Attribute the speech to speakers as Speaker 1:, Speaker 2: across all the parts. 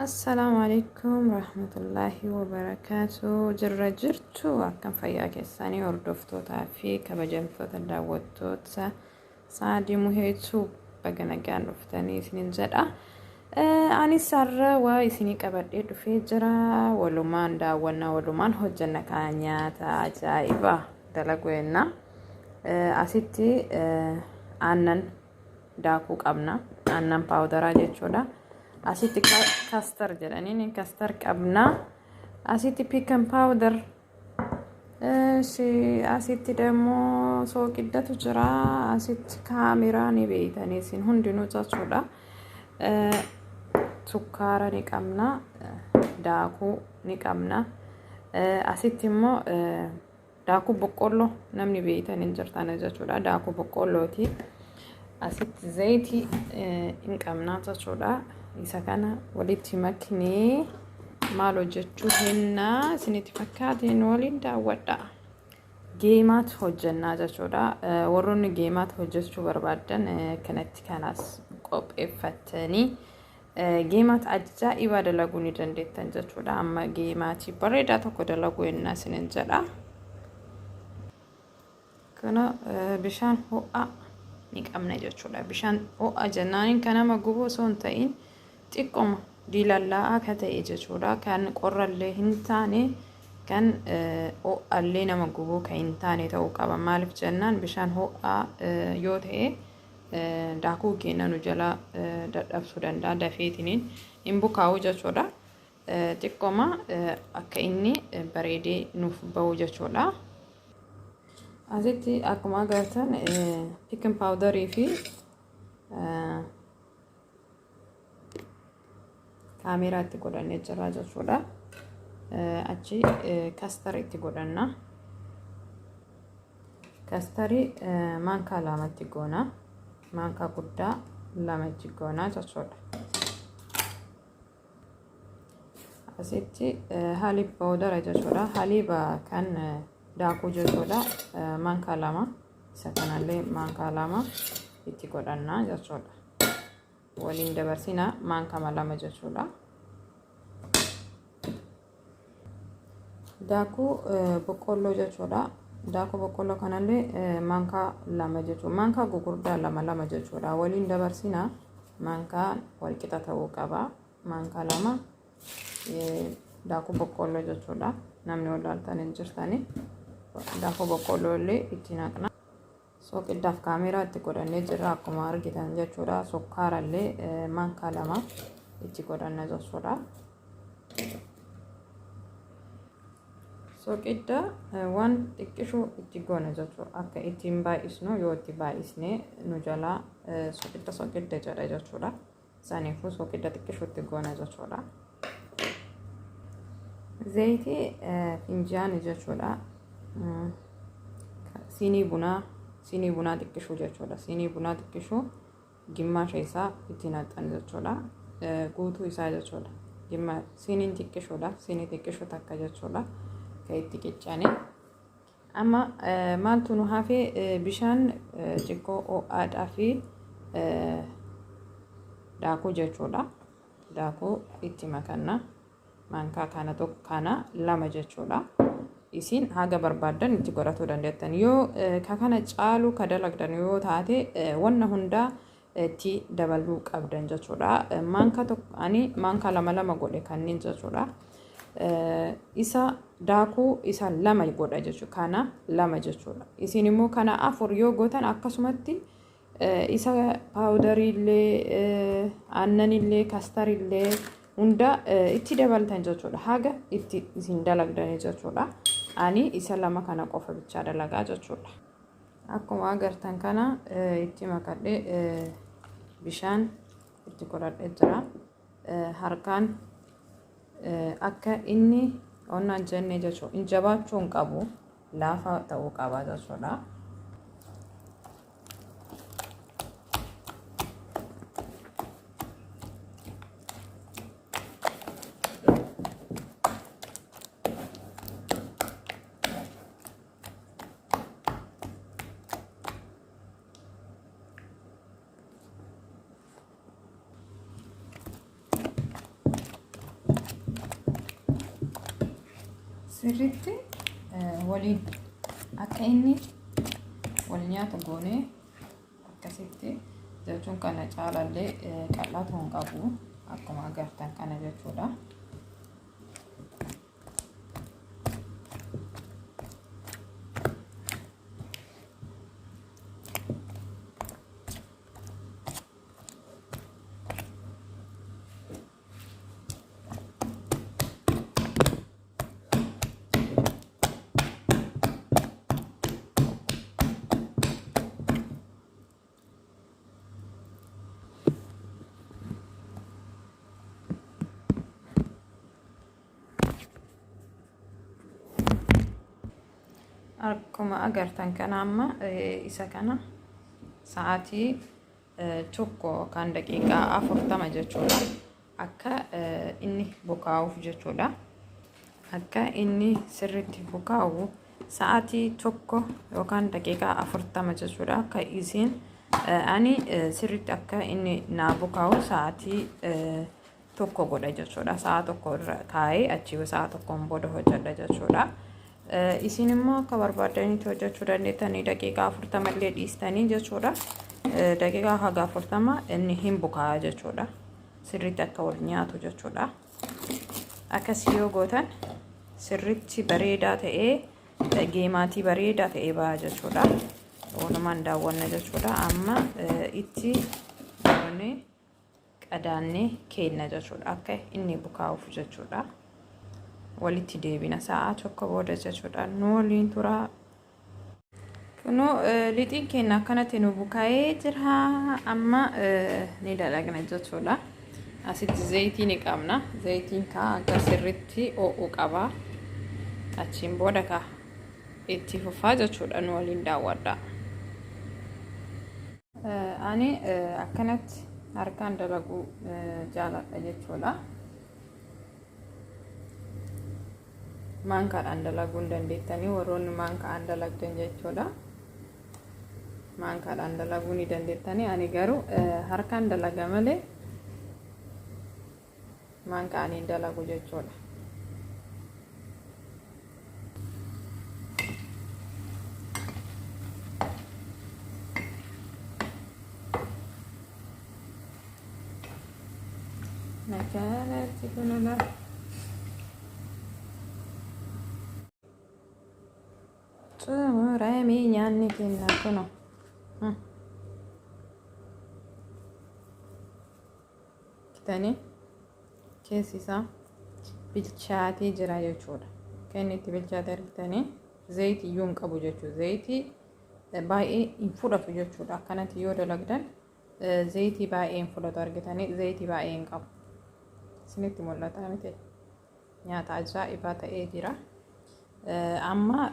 Speaker 1: السلام عليكم ورحمة الله وبركاته. جرجرتو أكن فياك الثاني وردفتو تعفي كبجمتو تداوتو سعدي مهيتو بقنا كان رفتني سنين جرأة أني سر ويسني كبر في جرا ولمان داونا ولمان هجنا كانيا تاجايبا دلقوينا أسيتي أنن داكو قبنا أنن باودرا جيتشودا أسيتي كاستر جلانين كاستر قبنا أسيتي بيكن باودر شي أسيتي دمو سوق الدتو جرا أسيتي كاميرا نبيتاني سين هندنو تاتشودا سكارا نقمنا داكو نقمنا أسيتي مو داكو بقولو نمني بيتاني جرتانا جاتشودا داكو بقولو تي أسيتي زيتي نقمنا تاتشودا isa kana walitti maknee maal hojjechuu henna isinitti fakkaateen waliin daawwadha. Geemaat hojjannaa jechuudha. Warroonni geemaat hojjechuu barbaadan kanatti kanas qopheeffatanii geemaat ajaa'ibaa dalaguu ni dandeettan jechuudha. Amma geemaatii bareedaa tokko dalaguu henna isinin jedha. Kana bishaan ho'aa ni qabna jechuudha. Bishaan ho'aa jennaaniin kan nama gubu osoo hin ta'in xiqqoma diilallaa akka ta'e jechuudha. Kan qorrallee hin taane kan ho'allee nama gubuu kan hin taane ta'uu qaba. Maaliif jennaan bishaan ho'aa yoo ta'e daakuu keenya nu jala dadhabsuu danda'a dafeetiniin hin bukaa'u jechuudha. Xiqqoma akka inni bareedee nuuf bahu jechuudha. Asitti akkuma agartan pikin paawudarii fi kaameraa itti godhannee jirra jechuudha. Achi kastar itti godhanna. Kastarii maankaa lamatti goona. Maankaa guddaa lamatti goona jechuudha. Asitti haliib paawudara jechuudha. Haliiba kan daakuu jechuudha. Maankaa lama isa kanallee maankaa lama itti godhanna jechuudha. Waliin dabarsina maankama lama jechuudha. Daakuu boqqolloo jechuudha. Daakuu boqqolloo kanallee maankaa lama jechuudha. Maankaa gugurdaa lama jechuudha. Waliin dabarsina maankaa wal qixa ta'uu qaba. Maankaa lama daakuu boqqolloo jechuudha. Namni walaaltan hin jirtani daakuu boqqolloo illee itti naqna. Soqiddaaf kaameraa itti godhannee jirra akkuma argitan jechuudha. Sukkaarallee maankaa lama itti godhanna jechuudha. Soqidda waan xiqqishuu itti goona jechuudha. Akka ittiin baay'isnu yoo itti baay'isne nu jalaa soqidda jedha jechuudha. Saniifuu soqidda xiqqishuu itti goona jechuudha. Zayitii finjaanii jechuudha. Siinii bunaa xiqqishuu jechuudha. Siinii bunaa xiqqishuu gimmaasha isaa itti naqxan jechuudha. Guutuu isaa jechuudha. Siiniin xiqqishuudha. Siinii xiqqishuu takka jechuudha. Kan itti qiccane. Amma maaltu nu hafee bishaan xiqqoo ho'aadhaa fi daakuu jechuudha. Daakuu itti makanna. Maankaa kana lama jechuudha. Isin haga barbaadan itti godhatuu dandeettan. Yoo kana caalu ka dalagdan yoo taate wanna hundaa itti dabaluu qabdan jechuudha. Ani maankaa lama godhe kanneen jechuudha. Isa daakuu isa lama godha jechuudha. Kana lama jechuudha. Isin immoo kana afur yoo gootan akkasumatti isa paawudariillee aannanillee kastarillee hunda itti dabaltan jechuudha. Haga itti isin dalagdan jechuudha. Ani isa lama kana qofa bichaa dalagaa jechuudha. Akkuma agartan kana itti makadhee bishaan itti godhadhee jira. Harkaan akka inni onnaan jennee jechuudha. Hin jabaachuu hin qabu. Laafa ta'uu qaba jechuudha. sirriitti waliin akka inni wal nyaatu goonee akkasitti jechuun kana caalallee qal'aa ta'uu qabu akkuma agartan kana jechuudha. Akkuma agartan kana amma isa kana sa'aatii tokko kan daqiiqaa 40 jechuudha. Akka inni bukaa'uuf jechuudha. Akka inni sirriitti bukaa'u sa'aatii tokko yookaan daqiiqaa 40 jechuudha. Akka isin ani sirriitti akka inni naa bukaa'u sa'aatii tokko godha jechuudha. Sa'a tokko irra kaa'ee achi sa'a tokkoon booda hojjedha jechuudha. Isin immoo akka barbaadanitti hojjechuu dandeettanii daqiiqaa 40 illee dhiistanii jechuudha. Daqiiqaa haga 40 inni hin bukaa'a jechuudha. Sirriitti akka wal nyaatu jechuudha. Akkasii yoo gootan sirriitti bareedaa ta'ee geemaatii bareedaa ta'ee ba'a jechuudha. Walumaan daawwanna jechuudha. Amma itti goonee qadaannee kenna jechuudha. Akka inni bukaa'uuf jechuudha. Walitti deebina sa'a tokko booda jechuudha. Nu waliin tura. Kunu lixiin keenya akkanatti nu bukaa'ee jira. Amma ni dalagna jechuudha. Asitti zayitii ni qabna. Zayitiin akka sirriitti ho'uu qaba. Achiin booda itti fufaa jechuudha. Nu waliin daawwadha. Ani akkanatti harkaan dalaguu jaaladha jechuudha. Maankaadhaan dalaguun dandeettanii warroonni maankaadhaan dalagdan jechuudha. Maankaadhaan dalaguu ni dandeettanii. Ani garuu harkaan dalaga malee maankaadhaan hin dalagu jechuudha. Nakalatti kunula. Xumuramee nyaanni keenya kuno. Kitanii keessi isaa bilchaatee jira jechuudha. Kan itti bilchaatee argitanii zayitii iyyuu hin qabu jechuudha. Zayitii baay'ee hin fudhatu jechuudha. Akkanatti yoo dalagdan zayitii baay'ee hin fudhatu argitanii zayitii baay'ee hin qabu. Isinitti mul'ata miti. Nyaata ajaa'ibaa ta'ee jira. Amma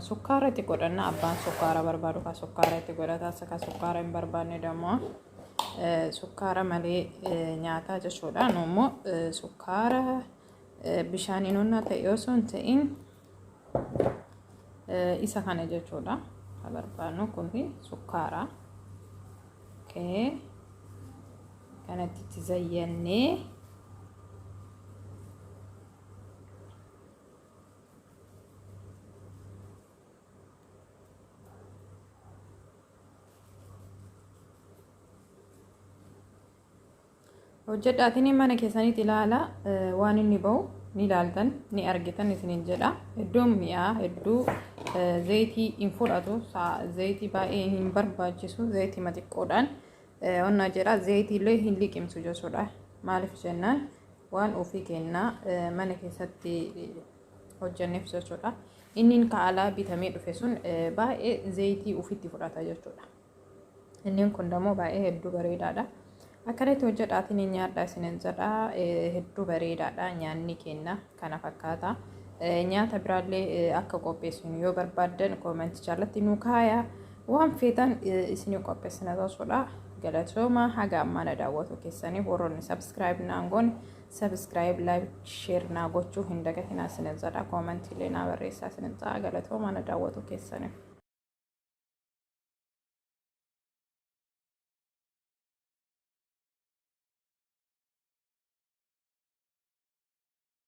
Speaker 1: sukkaara itti godhanna. Abbaan sukkaara barbaadu ka sukkaara itti godhata. Akka sukkaara hin barbaanne dammoo sukkaara malee nyaata jechuudha. Nu immoo sukkaara bishaaniin onnaa ta'e osoo hin ta'in isa kana jechuudha. Ka barbaadnu kun sukkaara. Kanatti itti zayyannee hojjedhaatiin mana keessanitti ilaala waan inni bahu ni ilaaltan ni argitan isiniin jedha. Iddoon mi'aa hedduu zayitii hin fudhatu. Zayitii baay'ee hin barbaachisu. Zayitii xiqqoodhaan onnaa jedha. Zayitii illee hin liqimsu jechuudha. Maaliif jennaan waan ofii kennaa mana keessatti hojjenneef jechuudha. Inni ka'alaa bitamee dhufe sun baay'ee zayitii ofitti fudhata jechuudha. Inni kun dammoo baay'ee hedduu bareedaadha. Akkanatti hojjedhaatiin nyaadhaa isiniin jedha. Hedduu bareedaadha nyaanni keenya kana fakkaata. Nyaata biraallee akka qopheessinu yoo barbaaddan koomentii jalatti nu kaayaa. Waan feetan isinii qopheessina jechuudha. Galatooma haga ammaana daawwatu keessaniif warroonni subscribe naan goone subscribe like share naa gochuu hin dagatinaa isiniin jedha. Koomentii illee naa barreessaa isiniin jedha. Galatooma na daawwatu keessaniif.